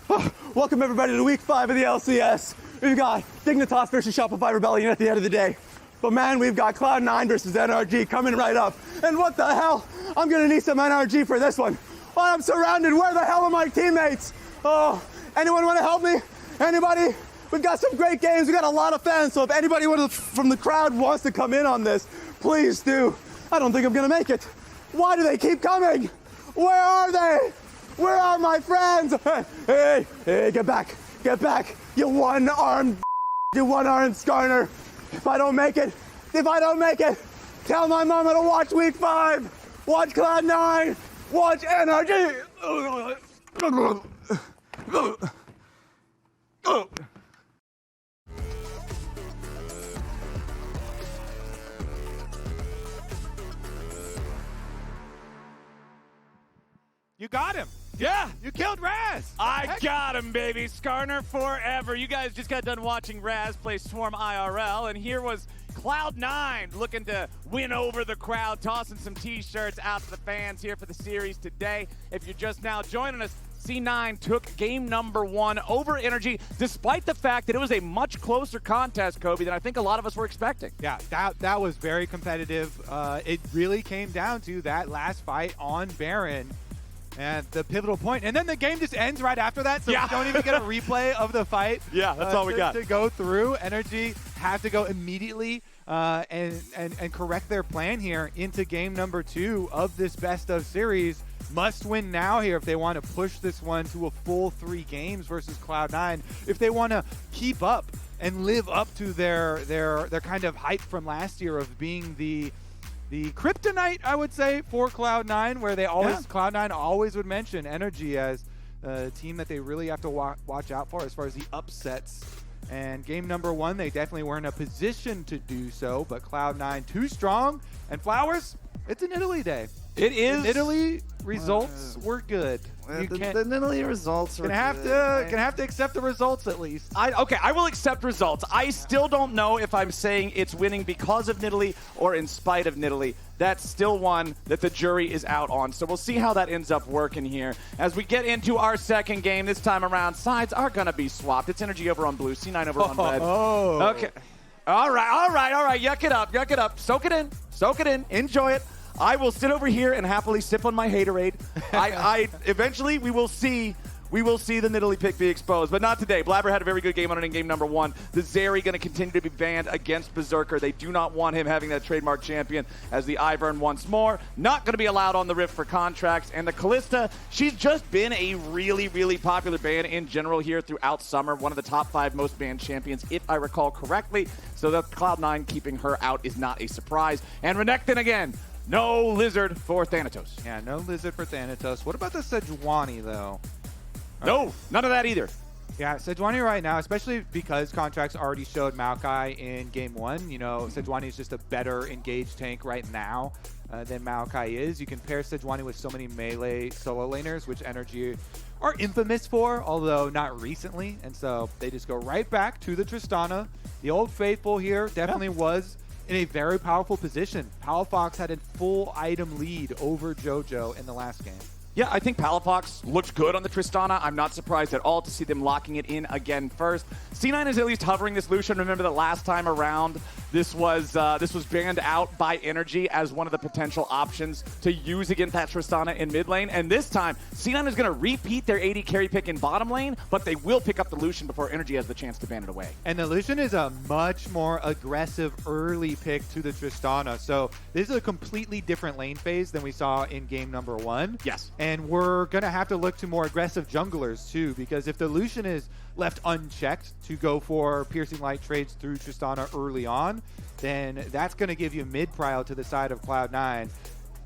Welcome everybody to week 5 of the LCS. We've got Thanatos versus Shopify Rebellion at the end of the day. But man, we've got Cloud9 versus NRG coming right up. And what the hell? I'm gonna need some NRG for this one. Oh, I'm surrounded. Where the hell are my teammates? Oh, anyone wanna help me? Anybody? We've got some great games. We've got a lot of fans. So if anybody from the crowd wants to come in on this, please do. I don't think I'm gonna make it. Why do they keep coming? Where are they? Where are my friends? Hey, get back, you one-armed Skarner. If I don't make it, tell my mama to watch week 5, watch Cloud9, watch NRG. You got him. Yeah, you killed Raz. I got him, baby. Skarner forever. You guys just got done watching Raz play Swarm IRL, and here was Cloud9 looking to win over the crowd, tossing some t-shirts out to the fans here for the series today. If you're just now joining us, C9 took game number 1 over NRG, despite the fact that it was a much closer contest, Kobe, than I think a lot of us were expecting. Yeah, that was very competitive. It really came down to that last fight on Baron. And the pivotal point. And then the game just ends right after that, so we don't even get a replay of the fight. Yeah, that's all we got. To go through. NRG have to go immediately and correct their plan here into game number 2 of this best of series. Must win now here if they want to push this one to a full 3 games versus Cloud9. If they want to keep up and live up to their kind of hype from last year of being the kryptonite, I would say, for Cloud9, where they always Cloud9 always would mention NRG as a team that they really have to watch out for as far as the upsets. And game number 1, they definitely were in a position to do so, but Cloud9 too strong. And Flowers, it's an Italy day. It is. In Italy, results were good. The Italy results were gonna have to accept the results at least. Okay, I will accept results. I still don't know if I'm saying it's winning because of Nidalee or in spite of Nidalee. That's still one that the jury is out on. So we'll see how that ends up working here. As we get into our second game, this time around, sides are going to be swapped. It's NRG over on blue, C9 over on red. Oh. Okay. All right. Yuck it up. Soak it in. Enjoy it. I will sit over here and happily sip on my haterade. Eventually we will see the Nidalee pick be exposed, but not today. Blaber had a very good game on it in game number 1. The Zeri going to continue to be banned against Beserker. They do not want him having that trademark champion as the Ivern once more. Not going to be allowed on the Rift for Contractz. And the Kalista, she's just been a really, really popular ban in general here throughout summer. One of the top 5 most banned champions, if I recall correctly. So that Cloud9 keeping her out is not a surprise. And Renekton again. No Lizard for Thanatos. Yeah, no Lizard for Thanatos. What about the Sejuani, though? No, none of that either. Yeah, Sejuani right now, especially because Contractz already showed Maokai in game 1. You know, Sejuani is just a better engaged tank right now than Maokai is. You can pair Sejuani with so many melee solo laners, which NRG are infamous for, although not recently. And so they just go right back to the Tristana. The old faithful here definitely was in a very powerful position. Palafox had a full item lead over JoJo in the last game. Yeah, I think Palafox looked good on the Tristana. I'm not surprised at all to see them locking it in again first. C9 is at least hovering this Lucian. Remember that last time around, this was banned out by NRG as one of the potential options to use against that Tristana in mid lane. And this time, C9 is going to repeat their AD carry pick in bottom lane, but they will pick up the Lucian before NRG has the chance to ban it away. And the Lucian is a much more aggressive early pick to the Tristana. So this is a completely different lane phase than we saw in game number 1. Yes. And we're going to have to look to more aggressive junglers too, because if the Lucian is left unchecked to go for piercing light trades through Tristana early on, then that's going to give you mid-prio to the side of Cloud9.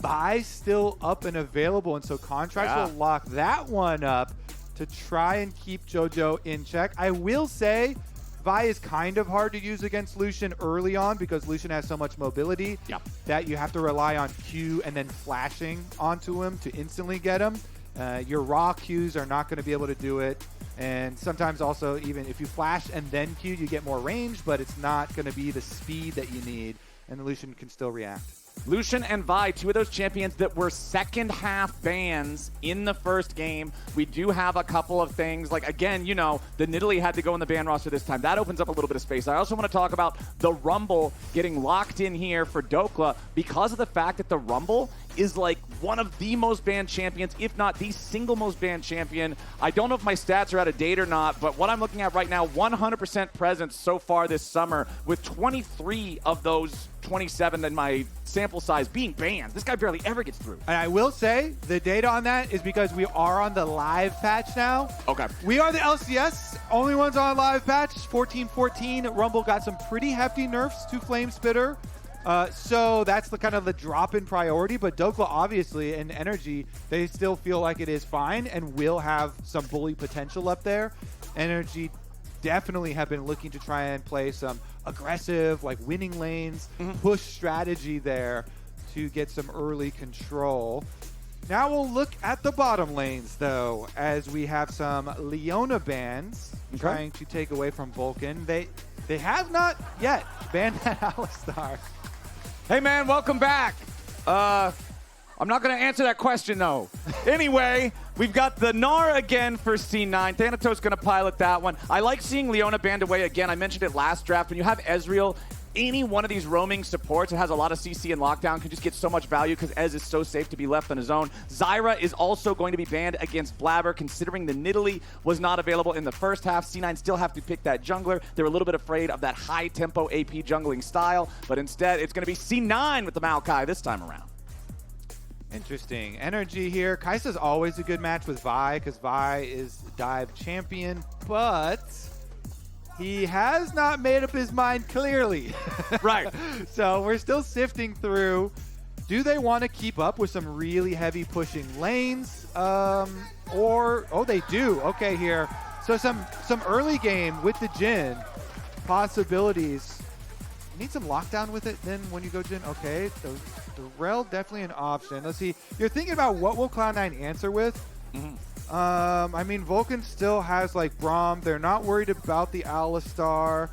Buy still up and available, and so Contractz will lock that one up to try and keep JoJo in check. I will say Vi is kind of hard to use against Lucian early on because Lucian has so much mobility that you have to rely on Q and then flashing onto him to instantly get him. Your raw Qs are not going to be able to do it. And sometimes also, even if you flash and then Q, you get more range, but it's not going to be the speed that you need, and the Lucian can still react. Lucian and Vi, two of those champions that were second half bans in the first game. We do have a couple of things, like, again, you know, the Nidalee had to go in the ban roster this time. That opens up a little bit of space. I also want to talk about the Rumble getting locked in here for Dhokla because of the fact that the Rumble is like one of the most banned champions, if not the single most banned champion. I don't know if my stats are out of date or not, but what I'm looking at right now, 100% presence so far this summer, with 23 of those 27 in my sample size being banned. This guy barely ever gets through. And I will say, the data on that is because we are on the live patch now. Okay. We are the LCS, only ones on live patch, 14-14. Rumble got some pretty hefty nerfs to Flame Spitter. So that's the kind of the drop in priority, but Dhokla obviously and NRG, they still feel like it is fine and will have some bully potential up there. NRG definitely have been looking to try and play some aggressive, like winning lanes, push strategy there to get some early control. Now we'll look at the bottom lanes though, as we have some Leona bans trying to take away from VULCAN. They have not yet banned that Alistar. Hey man, welcome back. I'm not going to answer that question though. Anyway, we've got the Gnar again for C9. Thanatos going to pilot that one. I like seeing Leona banned away again. I mentioned it last draft. When you have Ezreal, any one of these roaming supports that has a lot of CC and lockdown can just get so much value because Ez is so safe to be left on his own. Zyra is also going to be banned against Blaber, considering the Nidalee was not available in the first half. C9 still have to pick that jungler. They're a little bit afraid of that high-tempo AP jungling style, but instead it's going to be C9 with the Maokai this time around. Interesting. NRG here. Kai'Sa's always a good match with Vi because Vi is dive champion, but he has not made up his mind clearly. Right. So we're still sifting through. Do they want to keep up with some really heavy pushing lanes? Oh, they do. Okay, here. So some early game with the Jhin possibilities. Need some lockdown with it then when you go Jhin. Okay, the Rell definitely an option. Let's see. You're thinking about what will Cloud9 answer with? I mean, VULCAN still has like Braum. They're not worried about the Alistar.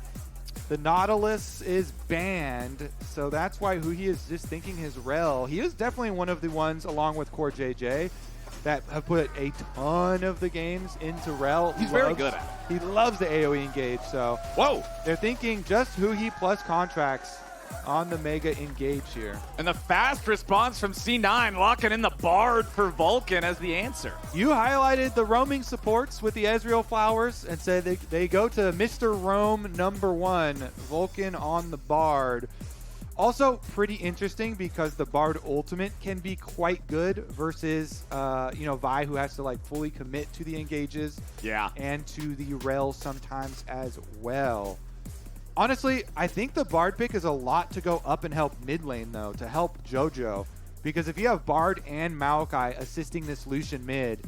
The Nautilus is banned, so that's why Huhi is just thinking his Rell. He is definitely one of the ones, along with Core JJ, that have put a ton of the games into Rell. He's very good at it. He loves the AoE engage, so whoa, they're thinking just Huhi plus Contractz on the Mega engage here. And the fast response from C9, locking in the Bard for VULCAN as the answer. You highlighted the roaming supports with the Ezreal flowers and said they go to Mr. Roam #1, VULCAN on the Bard. Also pretty interesting because the Bard ultimate can be quite good versus Vi, who has to like fully commit to the engages. Yeah. And to the Rell sometimes as well. Honestly, I think the Bard pick is a lot to go up and help mid lane, though, to help JoJo. Because if you have Bard and Maokai assisting this Lucian mid,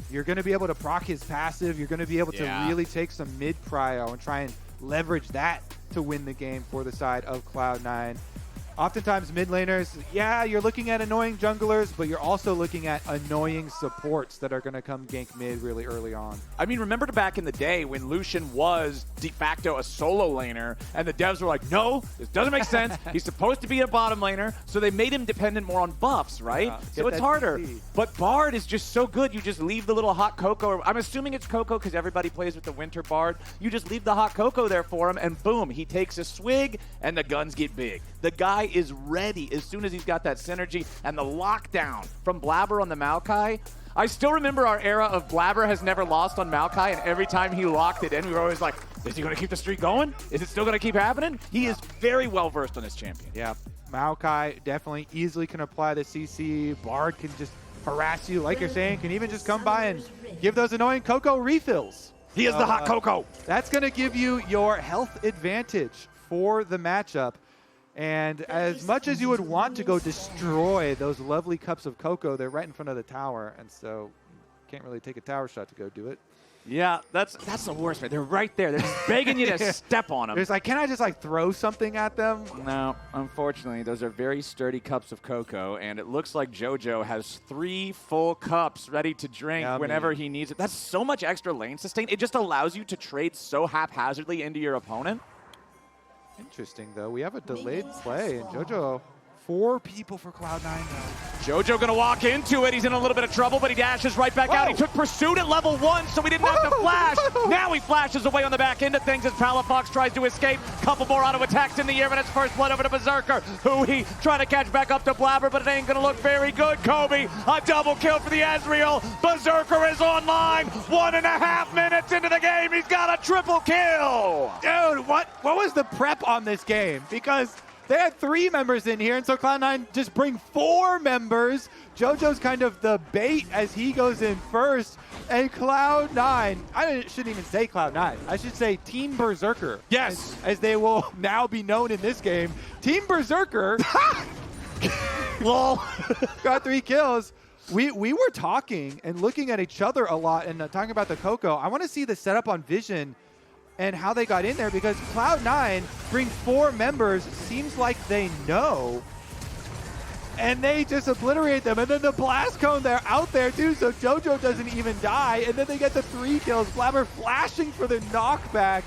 you're going to be able to proc his passive. You're going to be able to really take some mid prio and try and leverage that to win the game for the side of Cloud9. Oftentimes, mid laners, yeah, you're looking at annoying junglers, but you're also looking at annoying supports that are going to come gank mid really early on. I mean, remember back in the day when Lucian was de facto a solo laner, and the devs were like, no, this doesn't make sense. He's supposed to be a bottom laner, so they made him dependent more on buffs, right? So it's harder. But Bard is just so good. You just leave the little hot cocoa. I'm assuming it's cocoa because everybody plays with the winter Bard. You just leave the hot cocoa there for him, and boom, he takes a swig, and the guns get big. The guy is ready as soon as he's got that synergy, and the lockdown from Blaber on the Maokai. I still remember our era of Blaber has never lost on Maokai, and every time he locked it in, we were always like, is he going to keep the streak going? Is it still going to keep happening? He is very well versed on this champion. Yeah, Maokai definitely easily can apply the CC. Bard can just harass you, like you're saying, can even just come by and give those annoying cocoa refills. He is the hot cocoa. That's going to give you your health advantage for the matchup. And as much as you would want to go destroy those lovely cups of cocoa, they're right in front of the tower, and so you can't really take a tower shot to go do it. Yeah, that's the worst, right? They're right there. They're just begging you to step on them. It's like, can I just like throw something at them? No, unfortunately, those are very sturdy cups of cocoa, and it looks like JoJo has 3 full cups ready to drink whenever he needs it. That's so much extra lane sustain. It just allows you to trade so haphazardly into your opponent. Interesting, though. We have a delayed play, and JoJo 4 people for Cloud9 now. Jojo gonna walk into it. He's in a little bit of trouble, but he dashes right back out. He took pursuit at level 1, so he didn't have to flash. Now he flashes away on the back end of things as Palafox tries to escape. Couple more auto attacks in the air, and it's first blood over to Beserker. Huhi trying to catch back up to Blaber, but it ain't gonna look very good. Kobe, a double kill for the Ezreal. Beserker is online. 1.5 minutes into the game, he's got a triple kill. Dude, what was the prep on this game? Because they had 3 members in here, and so Cloud9 just bring 4 members. JoJo's kind of the bait as he goes in first. And Cloud9, I shouldn't even say Cloud9. I should say Team Beserker. Yes. As they will now be known in this game. Team Beserker Lol. got 3 kills. We were talking and looking at each other a lot and talking about the Coco. I want to see the setup on Vision and how they got in there, because Cloud9 bring 4 members, seems like they know, and they just obliterate them. And then the blast cone, they're out there too, so JoJo doesn't even die, and then they get the 3 kills. Blaber flashing for the knockback.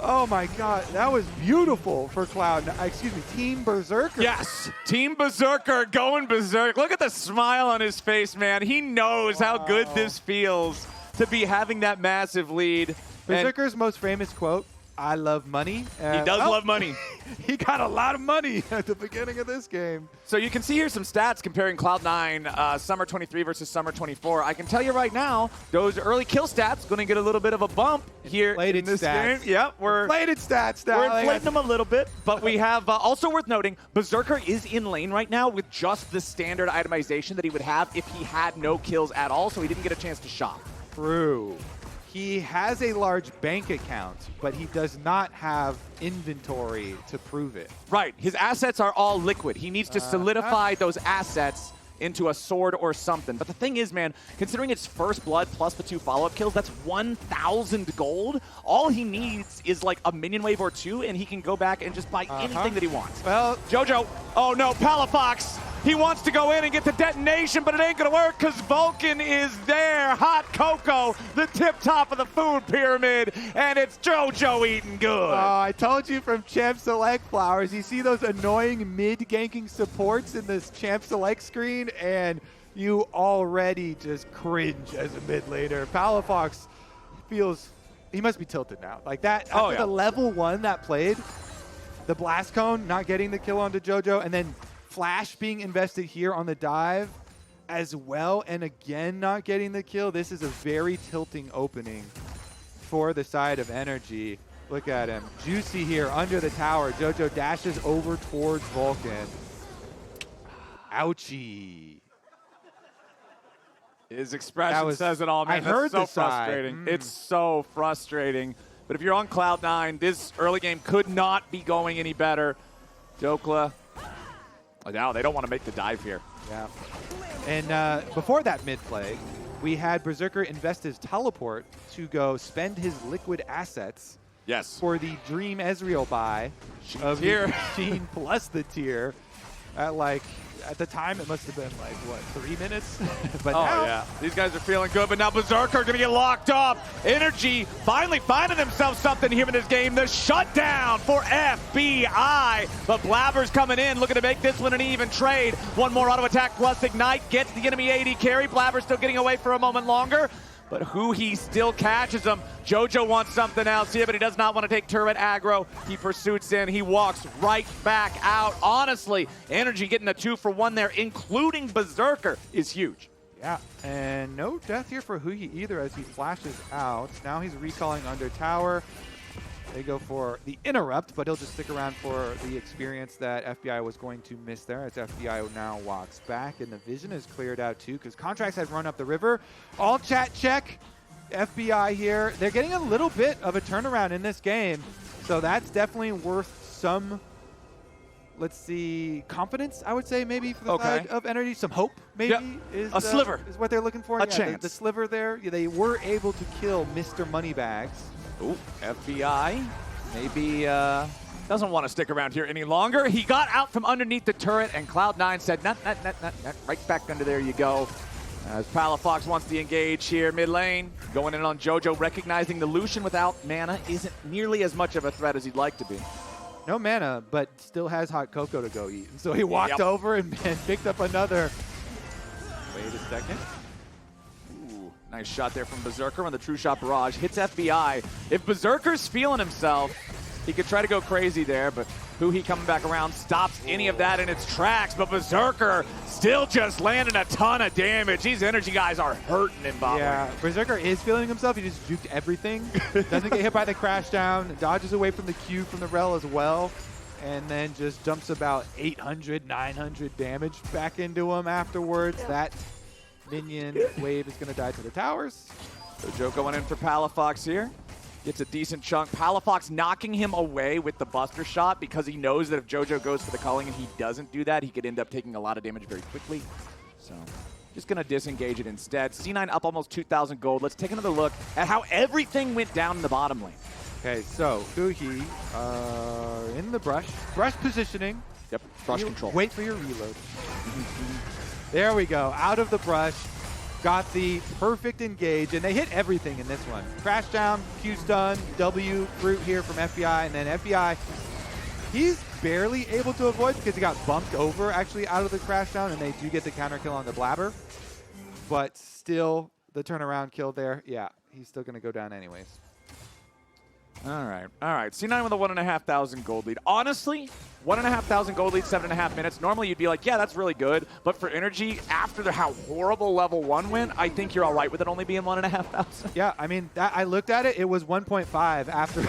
Oh my god, that was beautiful for Team Beserker. Yes, Team Beserker going berserk. Look at the smile on his face, man. He knows how good this feels to be having that massive lead. Beserker's most famous quote, "I love money." He does love money. He got a lot of money at the beginning of this game. So you can see here some stats comparing Cloud9 Summer 23 versus Summer 24. I can tell you right now, those early kill stats going to get a little bit of a bump here in this game. Yep, we're inflated stats now. We're inflating them a little bit, but we have also worth noting, Beserker is in lane right now with just the standard itemization that he would have if he had no kills at all, so he didn't get a chance to shop. True. He has a large bank account, but he does not have inventory to prove it. Right. His assets are all liquid. He needs to solidify those assets into a sword or something. But the thing is, man, considering it's first blood plus the 2 follow-up kills, that's 1,000 gold. All he needs is like a minion wave or 2, and he can go back and just buy anything that he wants. Well, Jojo, oh no, Palafox. He wants to go in and get the detonation, but it ain't gonna work because VULCAN is there. Hot cocoa, the tip top of the food pyramid, and it's Jojo eating good. I told you from Champ Select Flowers, you see those annoying mid-ganking supports in this Champ Select screen, and you already just cringe as a mid laner. Palafox feels, he must be tilted now. Like that, after the level 1 that played, the blast cone not getting the kill onto JoJo, and then Flash being invested here on the dive as well, and again not getting the kill. This is a very tilting opening for the side of NRG. Look at him. Juicy here under the tower. JoJo dashes over towards VULCAN. Ouchie. His expression says it all, man. I heard That's so frustrating. It's so frustrating. But if you're on Cloud9, this early game could not be going any better. Dhokla. Oh, now they don't want to make the dive here. Yeah. And before that mid play, we had Beserker invest his teleport to go spend his liquid assets for the Dream Ezreal buy of the Jhin plus the tier at the time it must have been like, what, 3 minutes? But now, these guys are feeling good, but now Beserker going to get locked up. Energy finally finding themselves something here in this game. The shutdown for FBI. But Blaber's coming in, looking to make this one an even trade. One more auto attack plus ignite gets the enemy AD carry. Blaber still getting away for a moment longer. But Huhi still catches him. Jojo wants something else here, but he does not want to take turret aggro. He pursuits in. He walks right back out. Honestly, Energy getting a 2-for-1 there, including Beserker, is huge. Yeah, and no death here for Huhi either as he flashes out. Now he's recalling under tower. They go for the interrupt, but he'll just stick around for the experience that FBI was going to miss there as FBI now walks back, and the vision is cleared out too because Contractz has run up the river. All chat check. FBI here. They're getting a little bit of a turnaround in this game, so that's definitely worth some, let's see, confidence, I would say, maybe for the side of Energy. Some hope, maybe, is a sliver. Is what they're looking for. A chance. The sliver there. They were able to kill Mr. Moneybags. Ooh, FBI maybe doesn't want to stick around here any longer. He got out from underneath the turret, and Cloud9 said, not. Right back under there you go. As Palafox wants to engage here mid lane, going in on JoJo, recognizing the Lucian without mana isn't nearly as much of a threat as he'd like to be. no mana, but still has hot cocoa to go eat. And so he walked over and picked up another. Wait a second. Ooh, nice shot there from Beserker on the True Shot Barrage. Hits FBI. If Berserker's feeling himself, he could try to go crazy there, but Huhi coming back around stops any of that in its tracks, but Beserker still just landing a ton of damage. These energy guys are hurting in bot lane. Yeah, Berserker is feeling himself. He just juked everything. Doesn't get hit by the crash down, dodges away from the Q from the Rell as well, and then just dumps about 800, 900 damage back into him afterwards. That minion wave is going to die to the towers. So Joe going in for Palafox here. Gets a decent chunk. Palafox knocking him away with the Buster Shot because he knows that if JoJo goes for the culling and he doesn't do that, he could end up taking a lot of damage very quickly. So just going to disengage it instead. C9 up almost 2,000 gold. Let's take another look at how everything went down in the bottom lane. Okay, so Huhi in the brush. Brush positioning. Yep, brush control. Wait for your reload. There we go. Out of the brush. Got the perfect engage, and they hit everything in this one. Crash down, Q stun, W, fruit here from FBI, and then FBI, he's barely able to avoid because he got bumped over actually out of the crash down, and they do get the counter kill on the Blaber. But still, the turnaround kill there, yeah, he's still going to go down anyways. All right. C9 with a 1,500 gold lead. Honestly, 1,500 gold lead, 7.5 minutes. Normally you'd be like, yeah, that's really good. But for energy, after how horrible level 1 went, I think you're all right with it only being 1,500. Yeah, I mean, I looked at it. It was 1.5 after,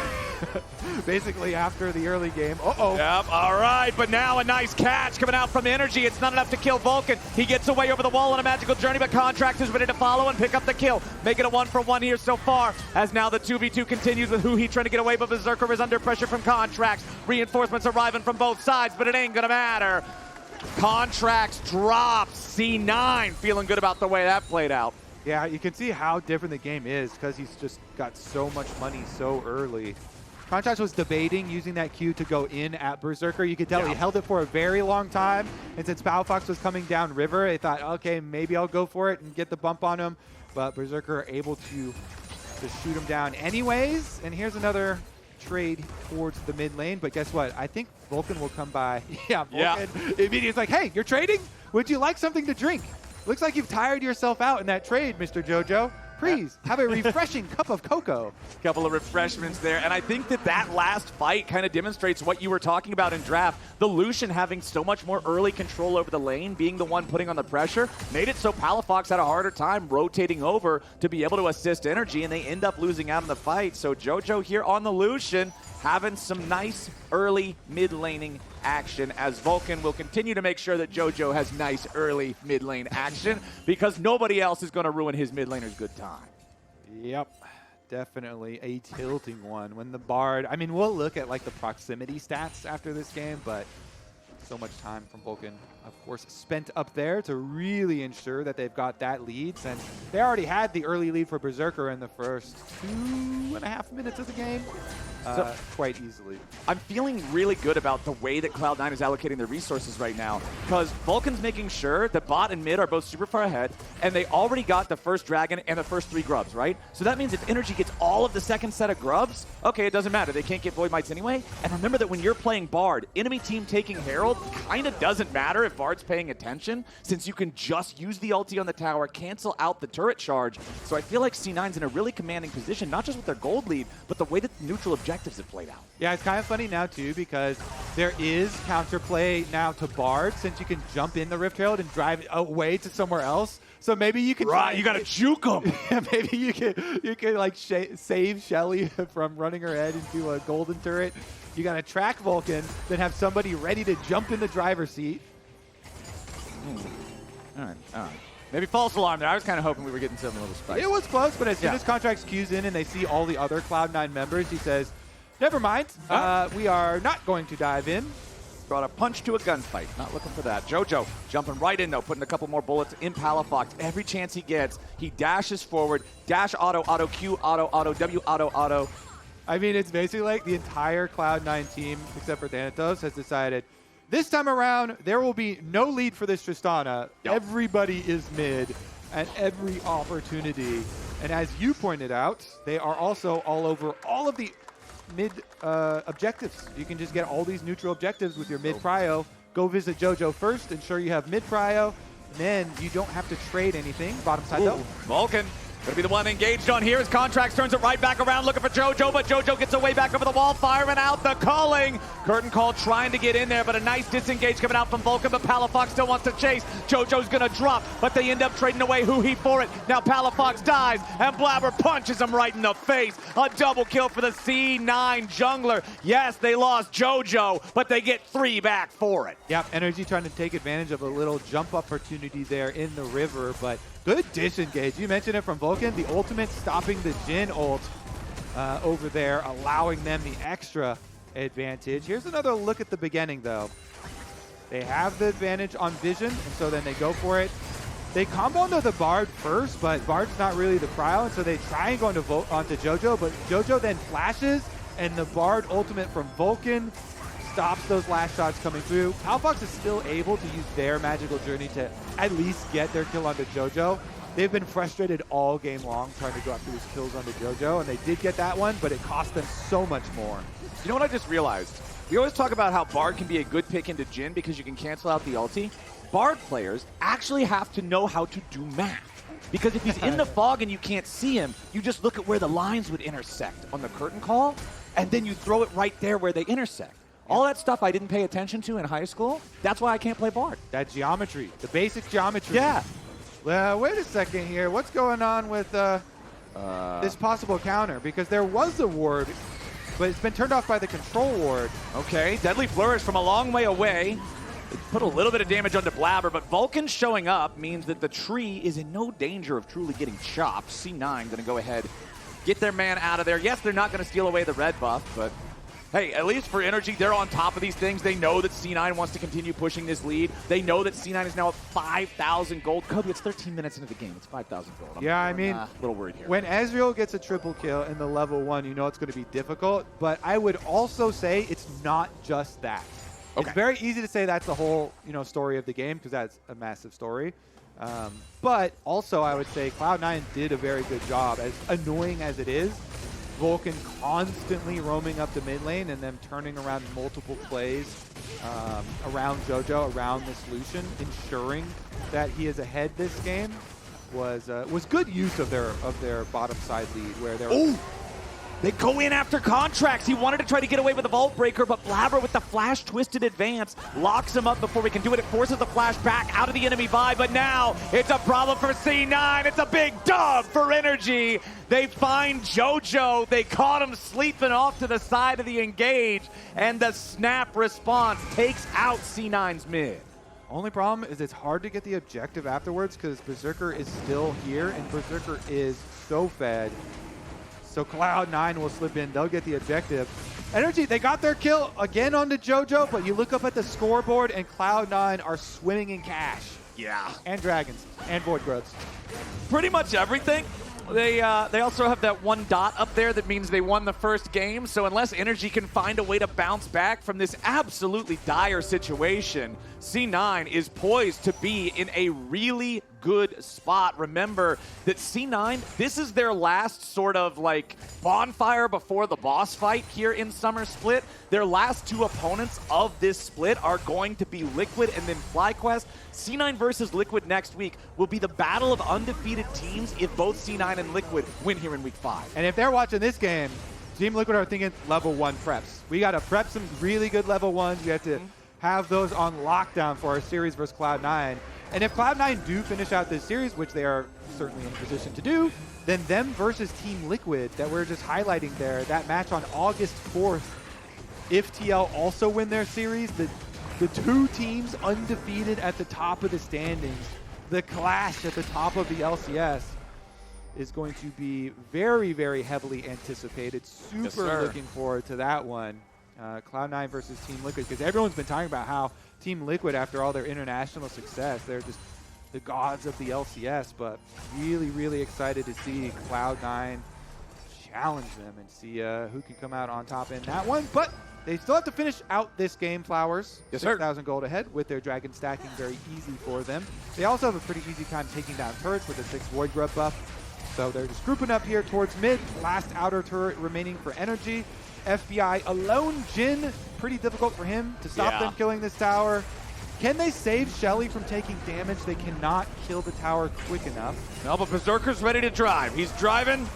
basically after the early game. Uh-oh. Yep, all right. But now a nice catch coming out from energy. It's not enough to kill VULCAN. He gets away over the wall on a magical journey, but Contractz is ready to follow and pick up the kill. Make it a 1-for-1 here so far, as now the 2v2 continues with Huhi trying to get away, but Beserker is under pressure from Contractz. Reinforcements arriving from both sides, but it ain't gonna matter. Contractz drops. C9 feeling good about the way that played out. Yeah, you can see how different the game is because he's just got so much money so early. Contractz was debating using that Q to go in at Beserker. You could tell he held it for a very long time, and since Palafox was coming down river, they thought, okay, maybe I'll go for it and get the bump on him, but Beserker able to shoot him down anyways. And here's another trade towards the mid lane, but guess what? I think VULCAN will come by. Yeah, VULCAN immediately is like, hey, you're trading? Would you like something to drink? Looks like you've tired yourself out in that trade, Mr. JoJo. Please, have a refreshing cup of cocoa. Couple of refreshments there, and I think that last fight kind of demonstrates what you were talking about in draft. The Lucian having so much more early control over the lane, being the one putting on the pressure, made it so Palafox had a harder time rotating over to be able to assist energy, and they end up losing out in the fight. So JoJo here on the Lucian, having some nice early mid-laning action, as VULCAN will continue to make sure that JoJo has nice early mid-lane action because nobody else is going to ruin his mid-laner's good time. Yep, definitely a tilting one. When the Bard, I mean, we'll look at like the proximity stats after this game, but so much time from VULCAN, of course, spent up there to really ensure that they've got that lead, since they already had the early lead for Beserker in the first 2.5 minutes of the game. Quite easily. I'm feeling really good about the way that Cloud9 is allocating their resources right now, because VULCAN's making sure that bot and mid are both super far ahead, and they already got the first dragon and the first 3 grubs, right? So that means if energy gets all of the second set of grubs, okay, it doesn't matter. They can't get Void Mites anyway. And remember that when you're playing Bard, enemy team taking Herald kind of doesn't matter if Bard's paying attention, since you can just use the ulti on the tower, cancel out the turret charge. So I feel like C9's in a really commanding position, not just with their gold lead, but the way that the neutral objectives have played out. Yeah, it's kind of funny now too, because there is counterplay now to Bard, since you can jump in the Rift Herald and drive it away to somewhere else. So maybe you can you gotta juke them. Yeah, maybe you can like save Shelly from running her head into a golden turret. You gotta track VULCAN, then have somebody ready to jump in the driver's seat. All right. Maybe false alarm there. I was kind of hoping we were getting some little spice. It was close, but as soon as Contractz cues in and they see all the other Cloud9 members, he says, never mind, we are not going to dive in. Brought a punch to a gunfight. Not looking for that. JoJo jumping right in, though, putting a couple more bullets in Palafox. Every chance he gets, he dashes forward. Dash auto, auto, Q, auto, auto, W, auto, auto. I mean, it's basically like the entire Cloud9 team, except for Thanatos, has decided this time around, there will be no lead for this Tristana. Yep. Everybody is mid at every opportunity. And as you pointed out, they are also all over all of the mid objectives. You can just get all these neutral objectives with your mid prio. Go visit Jojo first, ensure you have mid prio, and then you don't have to trade anything. Bottom side though. VULCAN gonna be the one engaged on here as Contractz turns it right back around looking for Jojo, but Jojo gets away back over the wall, firing out the calling. Curtain call trying to get in there, but a nice disengage coming out from VULCAN, but Palafox still wants to chase. Jojo's gonna drop, but they end up trading away Huhi for it. Now Palafox dies, and Blaber punches him right in the face. A double kill for the C9 jungler. Yes, they lost Jojo, but they get 3 back for it. Yep, NRG trying to take advantage of a little jump opportunity there in the river, but good disengage. You mentioned it from VULCAN, the ultimate stopping the Jhin ult over there, allowing them the extra advantage. Here's another look at the beginning, though. They have the advantage on vision, and so then they go for it. They combo onto the Bard first, but Bard's not really the prio, and so they try and go onto Jojo, but Jojo then flashes, and the Bard ultimate from VULCAN stops those last shots coming through. Palafox is still able to use their magical journey to at least get their kill onto Jojo. They've been frustrated all game long trying to go after these kills onto Jojo, and they did get that one, but it cost them so much more. You know what I just realized? We always talk about how Bard can be a good pick into Jhin because you can cancel out the ulti. Bard players actually have to know how to do math. Because if he's in the fog and you can't see him, you just look at where the lines would intersect on the curtain call, and then you throw it right there where they intersect. All that stuff I didn't pay attention to in high school, that's why I can't play Bard. That geometry, the basic geometry. Yeah. Well, wait a second here. What's going on with this possible counter? Because there was a ward, but it's been turned off by the control ward. Okay, Deadly Flourish from a long way away. It put a little bit of damage onto Blaber, but VULCAN showing up means that the tree is in no danger of truly getting chopped. C9 going to go ahead, get their man out of there. Yes, they're not going to steal away the red buff, but hey, at least for NRG, they're on top of these things. They know that C9 wants to continue pushing this lead. They know that C9 is now at 5,000 gold. Kobe, it's 13 minutes into the game. It's 5,000 gold. I mean, a little worried here. When Ezreal gets a triple kill in the level 1, you know it's going to be difficult. But I would also say it's not just that. Okay. It's very easy to say that's the whole story of the game because that's a massive story. But also I would say Cloud9 did a very good job. As annoying as it is, VULCAN constantly roaming up the mid lane and them turning around multiple plays around Jojo, around this Lucian, ensuring that he is ahead this game was good use of their bottom side lead where they're. They go in after Contractz. He wanted to try to get away with the Vault Breaker, but Blaber with the flash twisted advance locks him up before we can do it. It forces the flash back out of the enemy vibe, but now it's a problem for C9. It's a big dub for NRG. They find Jojo. They caught him sleeping off to the side of the engage, and the snap response takes out C9's mid. Only problem is it's hard to get the objective afterwards because Beserker is still here, and Beserker is so fed. So Cloud9 will slip in. They'll get the objective. NRG, they got their kill again onto Jojo, but you look up at the scoreboard and Cloud9 are swimming in cash. Yeah. And dragons. And void growths. Pretty much everything. They also have that 1 dot up there that means they won the first game. So unless NRG can find a way to bounce back from this absolutely dire situation, C9 is poised to be in a really good spot. Remember that C9, this is their last sort of like bonfire before the boss fight here in Summer Split. Their last 2 opponents of this split are going to be Liquid and then FlyQuest. C9 versus Liquid next week will be the battle of undefeated teams if both C9 and Liquid win here in week 5. And if they're watching this game, Team Liquid are thinking level 1 preps. We got to prep some really good level 1s. We have to have those on lockdown for our series versus Cloud9. And if Cloud9 do finish out this series, which they are certainly in position to do, then them versus Team Liquid that we're just highlighting there, that match on August 4th, if TL also win their series, the 2 teams undefeated at the top of the standings, the clash at the top of the LCS is going to be very, very heavily anticipated. Super looking forward to that one. Cloud9 versus Team Liquid, because everyone's been talking about how Team Liquid, after all their international success, they're just the gods of the LCS, but really, really excited to see Cloud9 challenge them and see who can come out on top in that one. But they still have to finish out this game, Flowers. Yes, sir. 6,000 gold ahead with their dragon stacking very easy for them. They also have a pretty easy time taking down turrets with a 6 Void Grub buff. So they're just grouping up here towards mid. Last outer turret remaining for Energy. FBI alone. Jhin, pretty difficult for him to stop them killing this tower. Can they save Shelly from taking damage? They cannot kill the tower quick enough. No, but Beserker's ready to drive. He's driving.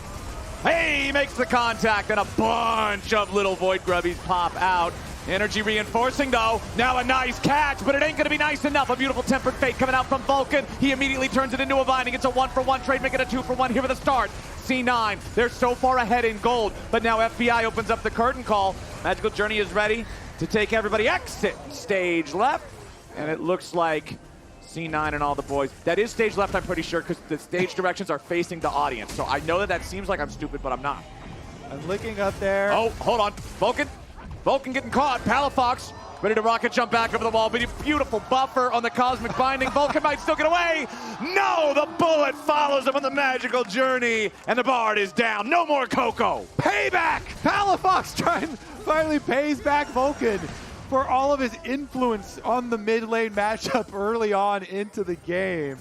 Hey, he makes the contact, and a bunch of little Void Grubbies pop out. Energy reinforcing, though. Now a nice catch, but it ain't going to be nice enough. A beautiful Tempered Fate coming out from VULCAN. He immediately turns it into a binding. It's a 1-for-1 trade, making a 2-for-1 here for the start. C9, they're so far ahead in gold, but now FBI opens up the curtain call. Magical Journey is ready to take everybody. Exit stage left, and it looks like C9 and all the boys. That is stage left, I'm pretty sure, because the stage directions are facing the audience. So I know that that seems like I'm stupid, but I'm not. I'm looking up there. Oh, hold on. Vulcan getting caught. Palafox ready to rocket jump back over the wall. But a beautiful buffer on the Cosmic Binding. Vulcan might still get away. No, the bullet follows him on the Magical Journey. And the Bard is down. No more Coco. Payback! Palafox finally pays back Vulcan for all of his influence on the mid lane matchup early on into the game.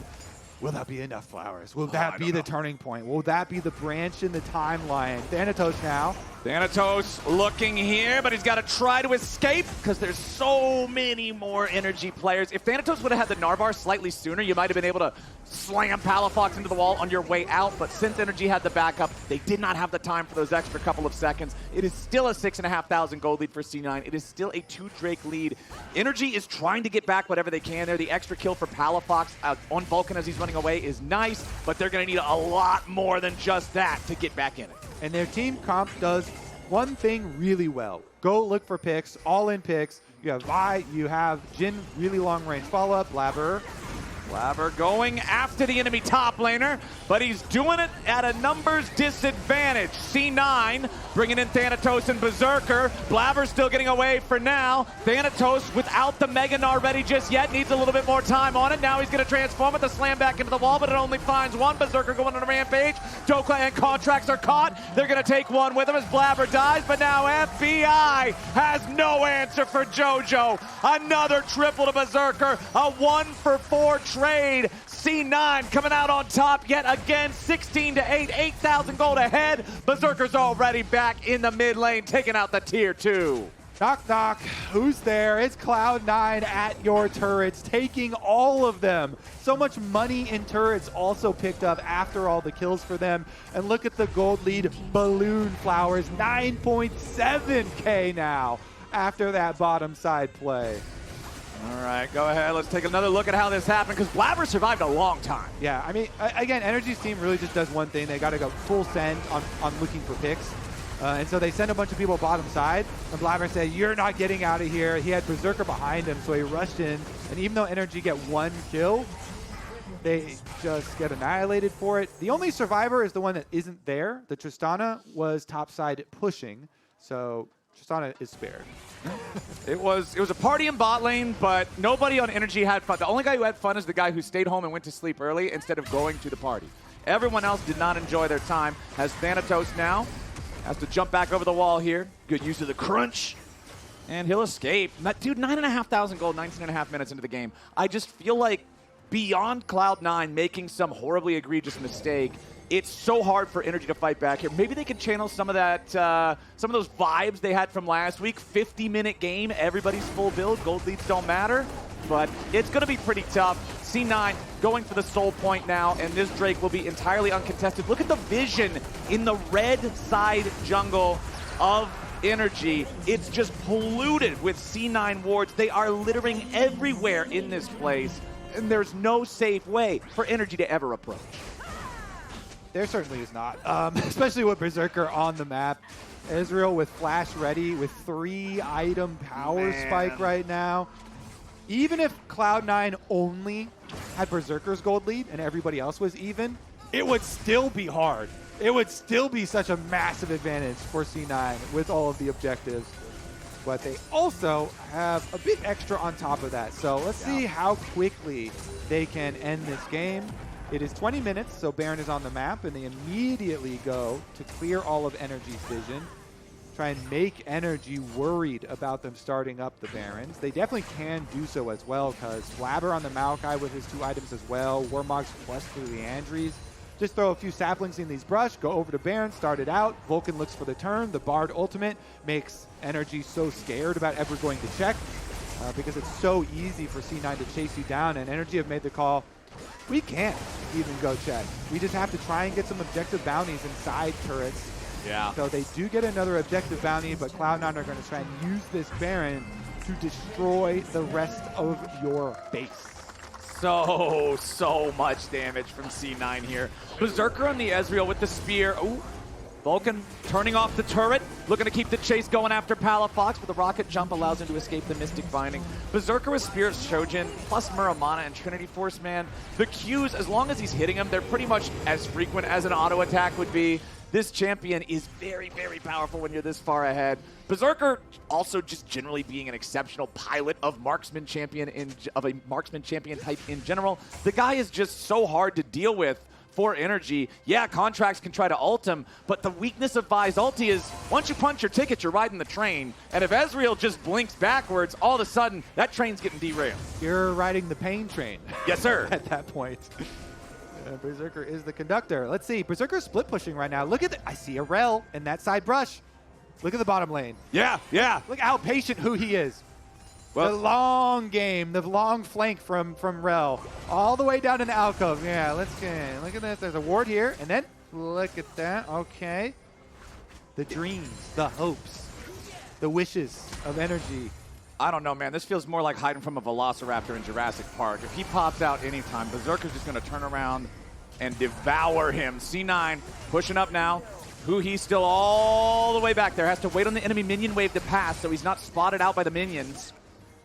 Will that be enough, Flowers? Will that be the turning point? Will that be the branch in the timeline? Thanatos now. Thanatos looking here, but he's got to try to escape because there's so many more Energy players. If Thanatos would have had the Gnar slightly sooner, you might have been able to slam Palafox into the wall on your way out, but since Energy had the backup, they did not have the time for those extra couple of seconds. It is still a 6,500 gold lead for C9. It is still a 2 Drake lead. Energy is trying to get back whatever they can there. The extra kill for Palafox on Vulcan as he's running away is nice, but they're going to need a lot more than just that to get back in it. And their team comp does one thing really well. Go look for picks, all-in picks. You have Vi, you have Jhin, really long-range follow-up, Blaber. Blaber going after the enemy top laner, but he's doing it at a numbers disadvantage. C9 bringing in Thanatos and Beserker. Blaber still getting away for now. Thanatos without the Mega Gnar ready just yet. Needs a little bit more time on it. Now he's going to transform it, the slam back into the wall, but it only finds one. Beserker going on a rampage. Dhokla and Contractz are caught. They're going to take one with him as Blaber dies, but now FBI has no answer for JoJo. Another triple to Beserker. A 1-for-4 trade. C9 coming out on top yet again, 16-8, 8,000 gold ahead. Beserker's already back in the mid lane, taking out the tier 2. Knock, knock. Who's there? It's Cloud9 at your turrets, taking all of them. So much money in turrets also picked up after all the kills for them. And look at the gold lead balloon, Flowers, 9.7K now after that bottom side play. All right, go ahead. Let's take another look at how this happened, because Blaber survived a long time. Yeah, I mean, again, Energy's team really just does one thing. They got to go full send on looking for picks. And so they send a bunch of people bottom side, and Blaber said, you're not getting out of here. He had Beserker behind him, so he rushed in. And even though Energy get one kill, they just get annihilated for it. The only survivor is the one that isn't there. The Tristana was topside pushing, so Tristana is spared. It was a party in bot lane, but nobody on Energy had fun. The only guy who had fun is the guy who stayed home and went to sleep early instead of going to the party. Everyone else did not enjoy their time. Has Thanatos now. Has to jump back over the wall here. Good use of the crunch. And he'll escape. Dude, 9,500 gold, 19.5 minutes into the game. I just feel like beyond Cloud9 making some horribly egregious mistake, it's so hard for Energy to fight back here. Maybe they can channel some of that, some of those vibes they had from last week. 50-minute game, everybody's full build, gold leads don't matter. But it's going to be pretty tough. C9 going for the soul point now, and this Drake will be entirely uncontested. Look at the vision in the red side jungle of Energy. It's just polluted with C9 wards. They are littering everywhere in this place, and there's no safe way for Energy to ever approach. There certainly is not, especially with Beserker on the map. Ezreal with flash ready with 3-item power spike right now. Even if Cloud9 only had Berserker's gold lead and everybody else was even, it would still be hard. It would still be such a massive advantage for C9 with all of the objectives. But they also have a bit extra on top of that. So let's see how quickly they can end this game. It is 20 minutes, so Baron is on the map, and they immediately go to clear all of Energy's vision, try and make Energy worried about them starting up the Barons. They definitely can do so as well, because Blaber on the Maokai with his 2 items as well, Warmogs plus the Leandries. just throw a few saplings in these brush, go over to Baron, start it out. VULCAN looks for the turn. The Bard ultimate makes NRG so scared about ever going to check because it's so easy for C9 to chase you down, and NRG have made the call. We can't even go check. We just have to try and get some objective bounties inside turrets. Yeah. So they do get another objective bounty, but Cloud9 are going to try and use this Baron to destroy the rest of your base. So much damage from C9 here. Beserker on the Ezreal with the spear. Ooh. VULCAN turning off the turret, looking to keep the chase going after Palafox, but the rocket jump allows him to escape the Mystic Binding. Beserker with Spirit Shojin, plus Muramana and Trinity Force, man. The Qs, as long as he's hitting them, they're pretty much as frequent as an auto attack would be. This champion is very, very powerful when you're this far ahead. Beserker also just generally being an exceptional pilot of marksman champion of a marksman champion type in general. The guy is just so hard to deal with for Energy. Yeah, Contractz can try to ult him, but the weakness of Vi's ulti is once you punch your ticket, you're riding the train. And if Ezreal just blinks backwards, all of a sudden, that train's getting derailed. You're riding the pain train. Yes, sir. At that point. Beserker is the conductor. Let's see. Berserker's split pushing right now. Look at I see a Rell in that side brush. Look at the bottom lane. Yeah. Look how patient Huhi is. Well, the long game, the long flank from Rell, all the way down in the alcove. Yeah, let's get look at this. There's a ward here, and then look at that. Okay, the dreams, the hopes, the wishes of Energy. I don't know, man. This feels more like hiding from a velociraptor in Jurassic Park. If he pops out anytime, Berserker's just going to turn around and devour him. C9 pushing up now. Huhi's still all the way back there. Has to wait on the enemy minion wave to pass, so he's not spotted out by the minions.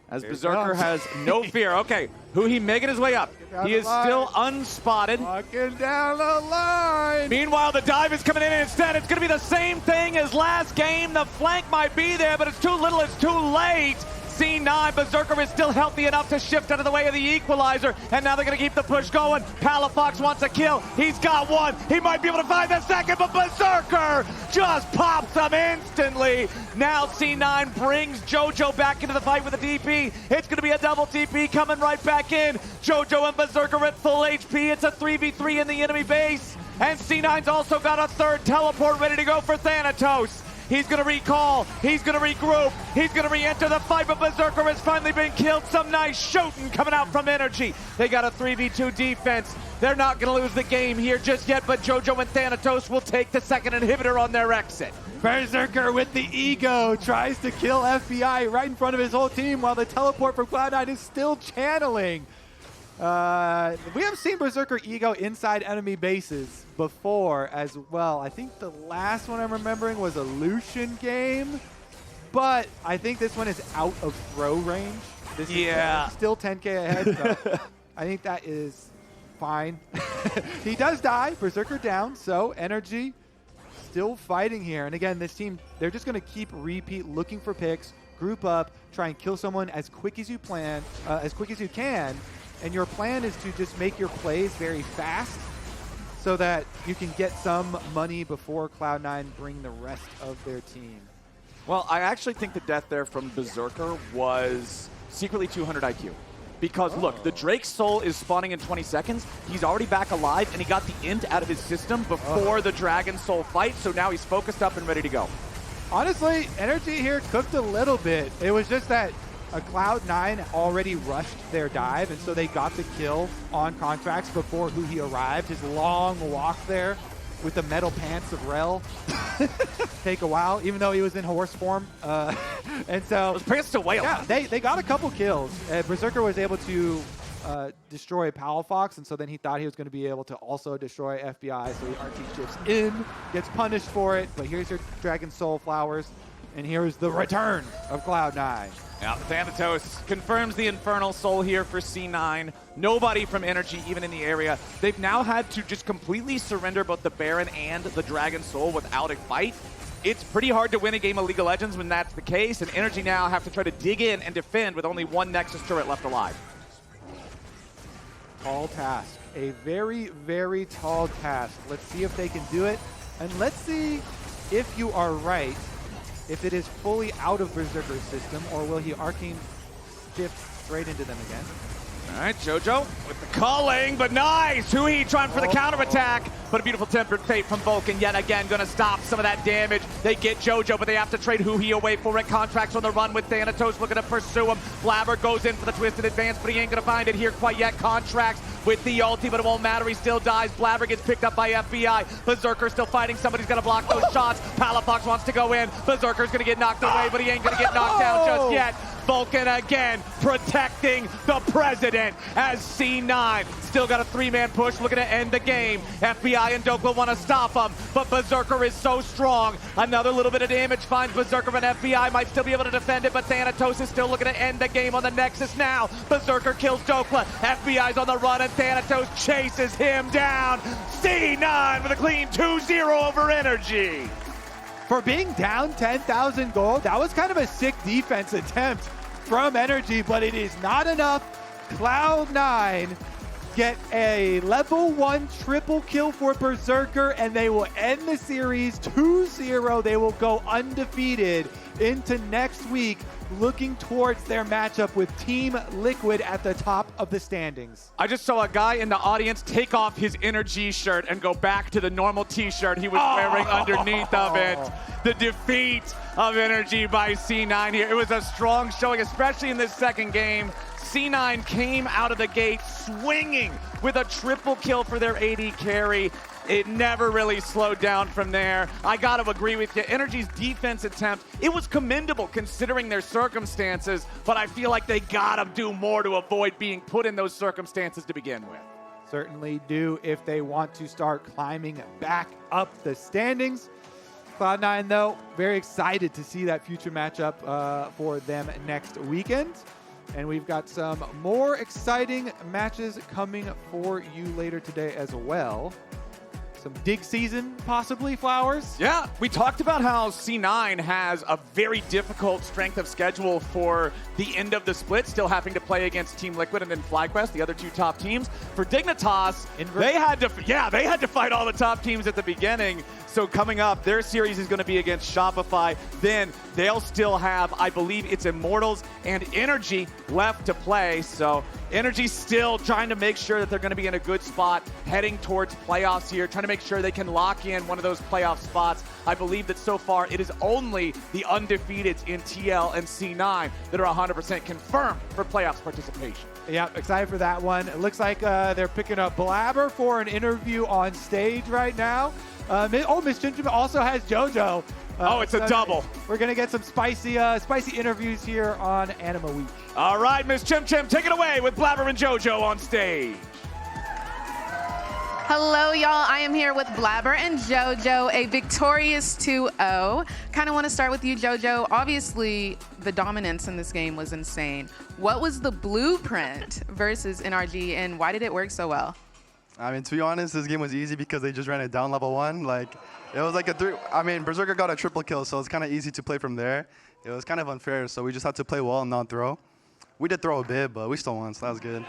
As Beserker has no fear. Okay, Huhi making his way up. He is still unspotted. Walking down the line. Meanwhile, the dive is coming in instead. It's going to be the same thing as last game. The flank might be there, but it's too little, it's too late. C9, Beserker is still healthy enough to shift out of the way of the equalizer, and now they're going to keep the push going. Palafox wants a kill. He's got one. He might be able to find the second, but Beserker just pops him instantly. Now C9 brings Jojo back into the fight with a DP. It's going to be a double TP coming right back in. Jojo and Beserker at full HP. It's a 3v3 in the enemy base, and C9's also got a third teleport ready to go for Thanatos. He's going to recall. He's going to regroup. He's going to re-enter the fight, but Beserker has finally been killed. Some nice shooting coming out from Energy. They got a 3v2 defense. They're not going to lose the game here just yet, but Jojo and Thanatos will take the second inhibitor on their exit. Berserker with the ego tries to kill FBI right in front of his whole team while the teleport from Cloud9 is still channeling. We have seen Berserker ego inside enemy bases before as well. I think the last one I'm remembering was a Lucian game, but I think this one is out of throw range. This is still 10k ahead, so I think that is fine. He does die, Berserker down, so Energy still fighting here. And again, this team, they're just going to keep repeat looking for picks, group up, try and kill someone as quick as you can. And your plan is to just make your plays very fast so that you can get some money before Cloud9 bring the rest of their team. Well, I actually think the death there from Beserker was secretly 200 IQ. Because, look, the Drake's soul is spawning in 20 seconds. He's already back alive, and he got the int out of his system before the Dragon Soul fight, so now he's focused up and ready to go. Honestly, Energy here cooked a little bit. It was just that Cloud9 already rushed their dive, and so they got the kill on Contractz before Huhi arrived. His long walk there with the metal pants of Rell take a while, even though he was in horse form. And so those pants still weigh a lot. They got a couple kills. Berserker was able to destroy Palafox, and so then he thought he was going to be able to also destroy FBI, so he RT chips in, gets punished for it, but here's your Dragon Soul Flowers, and here's the return of Cloud9. Yeah, Thanatos confirms the Infernal Soul here for C9. Nobody from Energy even in the area. They've now had to just completely surrender both the Baron and the Dragon Soul without a fight. It's pretty hard to win a game of League of Legends when that's the case, and Energy now have to try to dig in and defend with only one Nexus turret left alive. Tall task. A very, very tall task. Let's see if they can do it, and let's see if you are right. If it is fully out of Berserker's system, or will he arcane shift straight into them again? All right, Jojo with the culling, but nice! Huhi trying for the counterattack, but a beautiful tempered fate from VULCAN yet again, gonna stop some of that damage. They get Jojo, but they have to trade Huhi away for it. Contractz on the run with Thanatos looking to pursue him. Blaber goes in for the twisted advance, but he ain't gonna find it here quite yet. Contractz with the ulti, but it won't matter, he still dies. Blaber gets picked up by FBI. Beserker still fighting, somebody's gonna block those shots. Palafox wants to go in, Beserker's gonna get knocked away, but he ain't gonna get knocked down just yet. VULCAN again protecting the president as C9 still got a 3-man push looking to end the game. FBI and Dhokla want to stop him, but Beserker is so strong. Another little bit of damage finds Beserker, but FBI might still be able to defend it, but Thanatos is still looking to end the game on the Nexus now. Beserker kills Dhokla, FBI's on the run, and Thanatos chases him down. C9 with a clean 2-0 over NRG. For being down 10,000 gold, that was kind of a sick defense attempt from NRG, but it is not enough. Cloud9 get a level 1 triple kill for Beserker, and they will end the series 2-0. They will go undefeated into next week, looking towards their matchup with Team Liquid at the top of the standings. I just saw a guy in the audience take off his NRG shirt and go back to the normal t-shirt he was wearing underneath of it. The defeat of NRG by C9 here. It was a strong showing, especially in this second game. C9 came out of the gate swinging with a triple kill for their AD carry. It never really slowed down from there. I got to agree with you. NRG's defense attempt, it was commendable considering their circumstances, but I feel like they got to do more to avoid being put in those circumstances to begin with. Certainly do if they want to start climbing back up the standings. Cloud9, though, very excited to see that future matchup for them next weekend. And we've got some more exciting matches coming for you later today as well. Some dig season, possibly, Flowers? Yeah, we talked about how C9 has a very difficult strength of schedule for the end of the split, still having to play against Team Liquid and then FlyQuest, the other two top teams. For Dignitas, they had to fight all the top teams at the beginning. So coming up, their series is going to be against Shopify. Then they'll still have, I believe it's Immortals and NRG left to play. So NRG still trying to make sure that they're going to be in a good spot heading towards playoffs here, trying to make sure they can lock in one of those playoff spots. I believe that so far it is only the undefeateds in TL and C9 that are 100% confirmed for playoffs participation. Yeah, excited for that one. It looks like they're picking up Blaber for an interview on stage right now. Miss ChimChim also has JoJo. It's a double. We're going to get some spicy interviews here on Anima Week. All right, Miss ChimChim, take it away with Blaber and JoJo on stage. Hello, y'all. I am here with Blaber and JoJo, a victorious 2-0. Kind of want to start with you, JoJo. Obviously, the dominance in this game was insane. What was the blueprint versus NRG, and why did it work so well? I mean, to be honest, this game was easy because they just ran it down level 1. Like, it was like a 3. I mean, Beserker got a triple kill, so it's kind of easy to play from there. It was kind of unfair, so we just had to play well and not throw. We did throw a bit, but we still won, so that was good.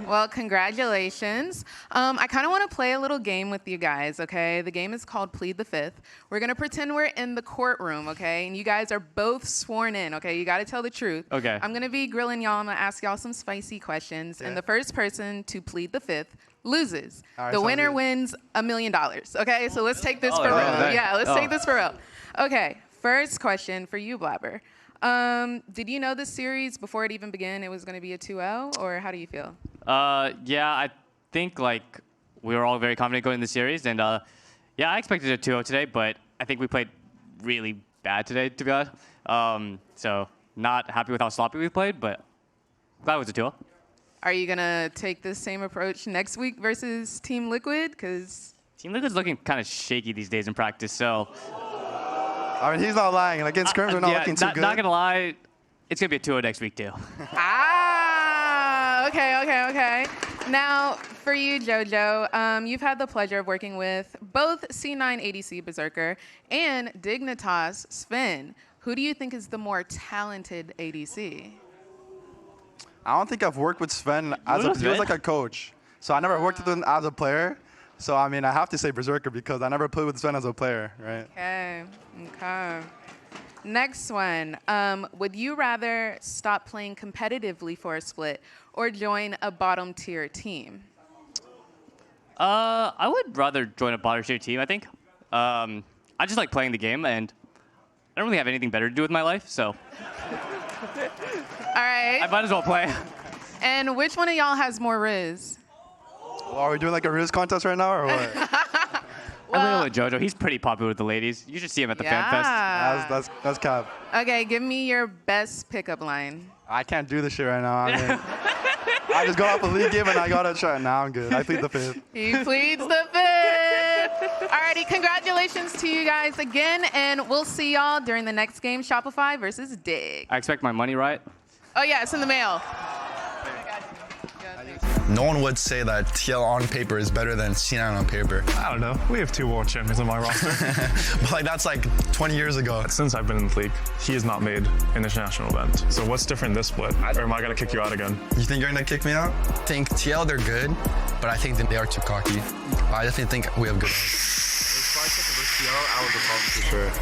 Well, congratulations. I kind of want to play a little game with you guys, okay? The game is called Plead the Fifth. We're going to pretend we're in the courtroom, okay? And you guys are both sworn in, okay? You got to tell the truth. Okay. I'm going to be grilling y'all. I'm going to ask y'all some spicy questions. And the first person to plead the fifth loses. All right, the winner good. wins $1 million, okay? So let's take this for real. okay. Yeah, let's take this for real. Okay, first question for you, Blaber. Did you know this series before it even began it was going to be a 2-0, or how do you feel? Yeah, I think like we were all very confident going in the series, and yeah, I expected a 2-0 today, but I think we played really bad today, to be honest. So not happy with how sloppy we played, but glad it was a 2-0. Are you going to take this same approach next week versus Team Liquid? Because Team Liquid's looking kind of shaky these days in practice, so... I mean, he's not lying. Like, against Scrims, we're not looking too good. Not going to lie, it's going to be a 2-0 next week, too. Okay. Now, for you, JoJo, you've had the pleasure of working with both C9 ADC Beserker and Dignitas Sven. Who do you think is the more talented ADC? I don't think I've worked with Sven as he was like a coach. So I never worked with him as a player. So, I mean, I have to say Beserker because I never played with Sven as a player, right? Okay. Next one. Would you rather stop playing competitively for a split or join a bottom tier team? I would rather join a bottom tier team, I think. I just like playing the game, and I don't really have anything better to do with my life, so All right. I might as well play. And which one of y'all has more Riz? Well, are we doing like a Riz contest right now, or what? I'm gonna go with JoJo. He's pretty popular with the ladies. You should see him at the fan fest. That's cap. Okay, give me your best pickup line. I can't do this shit right now. I mean, I just got off a league game and I got a shot. Now I'm good. I plead the fifth. He pleads the fifth. Alrighty, congratulations to you guys again, and we'll see y'all during the next game, Shopify versus Dig. I expect my money, right? Oh yeah, it's in the mail. No one would say that TL on paper is better than C9 on paper. I don't know. We have 2 world champions on my roster. But like that's like 20 years ago. Since I've been in the league, he has not made an international event. So what's different this split? Or am I gonna kick you out again? You think you're gonna kick me out? I think TL, they're good, but I think that they are too cocky. I definitely think we have good ones.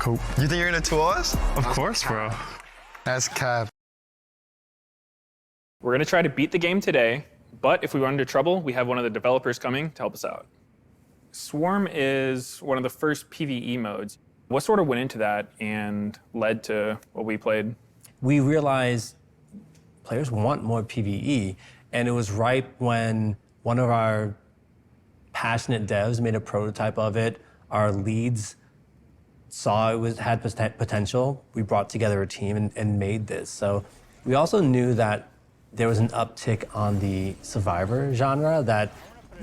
Cool. You think you're gonna 2-0 us? Of course, bro. That's cap. We're gonna try to beat the game today, but if we run into trouble, we have one of the developers coming to help us out. Swarm is one of the first PvE modes. What sort of went into that and led to what we played? We realized players want more PvE, and it was ripe when one of our passionate devs made a prototype of it. Our leads saw it had potential. We brought together a team and made this. So we also knew that there was an uptick on the survivor genre that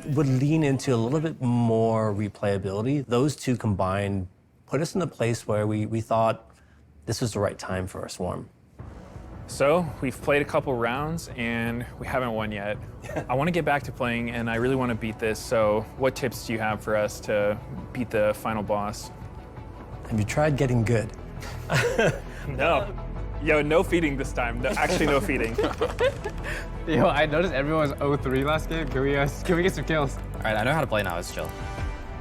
would lean into a little bit more replayability. Those two combined put us in a place where we thought this was the right time for a Swarm. So we've played a couple rounds and we haven't won yet. I want to get back to playing and I really want to beat this. So what tips do you have for us to beat the final boss? Have you tried getting good? No. Yo, no feeding this time. No, actually, no feeding. Yo, I noticed everyone was 0-3 last game. Can we get some kills? All right, I know how to play now. It's chill.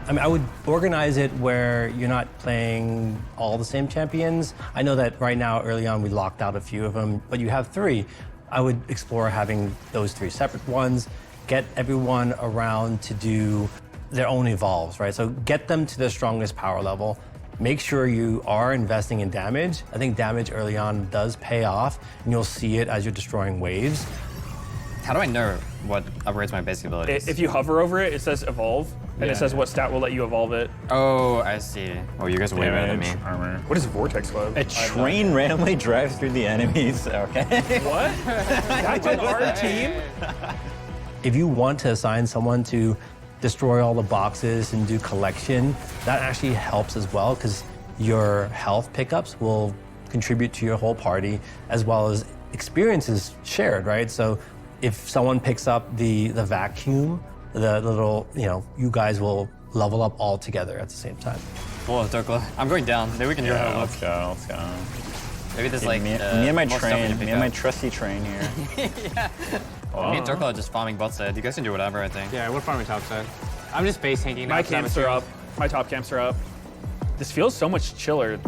I mean, I would organize it where you're not playing all the same champions. I know that right now, early on, we locked out a few of them, but you have 3. I would explore having those 3 separate ones, get everyone around to do their own evolves, right? So get them to their strongest power level. Make sure you are investing in damage. I think damage early on does pay off, and you'll see it as you're destroying waves. How do I know what upgrades my basic abilities? If you hover over it, it says evolve, and it says what stat will let you evolve it. Oh, I see. Oh, you guys are way better than me. Armor. What is Vortex Web? A train randomly drives through the enemies. Okay. What? That's on our team? If you want to assign someone to destroy all the boxes and do collection, that actually helps as well because your health pickups will contribute to your whole party as well as experiences shared, right? So if someone picks up the vacuum, the little, you guys will level up all together at the same time. Whoa, Dhokla. I'm going down. Maybe we can do it. Let's go. Maybe there's me and my train, me and my trusty train here. Yeah. Me and Dhokla are just farming bot side. You guys can do whatever, I think. Yeah, we're farming top side. I'm just base tanking now. My camps are up. My top camps are up. This feels so much chiller.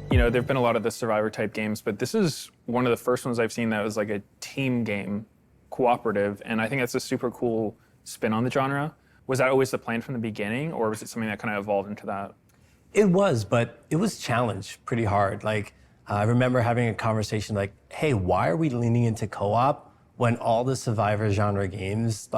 There've been a lot of the survivor type games, but this is one of the first ones I've seen that was like a team game, cooperative, and I think that's a super cool spin on the genre. Was that always the plan from the beginning, or was it something that kind of evolved into that? It was, but it was challenged pretty hard. Like, I remember having a conversation like, hey, why are we leaning into co-op when all the survivor genre games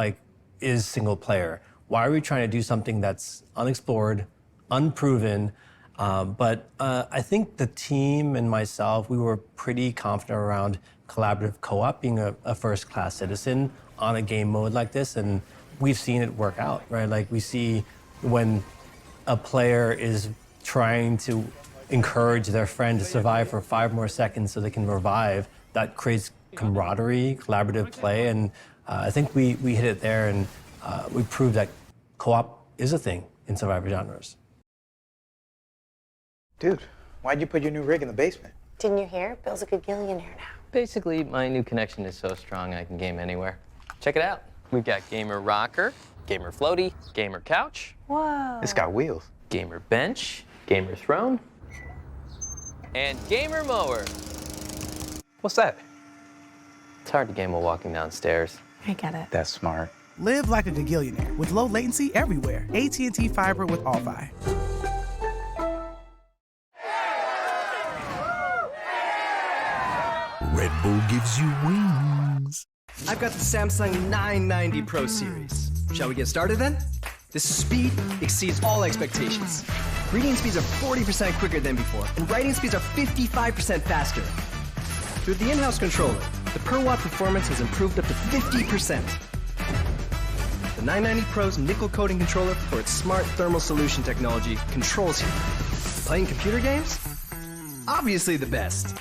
is single player? Why are we trying to do something that's unexplored, unproven? But I think the team and myself, we were pretty confident around collaborative co-op being a first-class citizen on a game mode like this, and we've seen it work out, right? Like we see when a player is trying to encourage their friend to survive for 5 more seconds so they can revive, that creates camaraderie, collaborative play, and I think we hit it there, and we proved that co-op is a thing in survivor genres. Dude, why'd you put your new rig in the basement? Didn't you hear? Bill's a good gillionaire now. Basically, my new connection is so strong I can game anywhere. Check it out. We've got gamer rocker, gamer floaty, gamer couch. Whoa. It's got wheels. Gamer bench, gamer throne, And Gamer Mower. What's that? It's hard to game while walking downstairs. I get it. That's smart. Live like a gagillionaire with low latency everywhere. AT&T Fiber with All-Fi. Red Bull gives you wings. I've got the Samsung 990 Pro series. Shall we get started then? This speed exceeds all expectations. Reading speeds are 40% quicker than before, and writing speeds are 55% faster. Through the in-house controller, the per watt performance has improved up to 50%. The 990 Pro's nickel coating controller for its smart thermal solution technology controls you. Playing computer games? Obviously the best.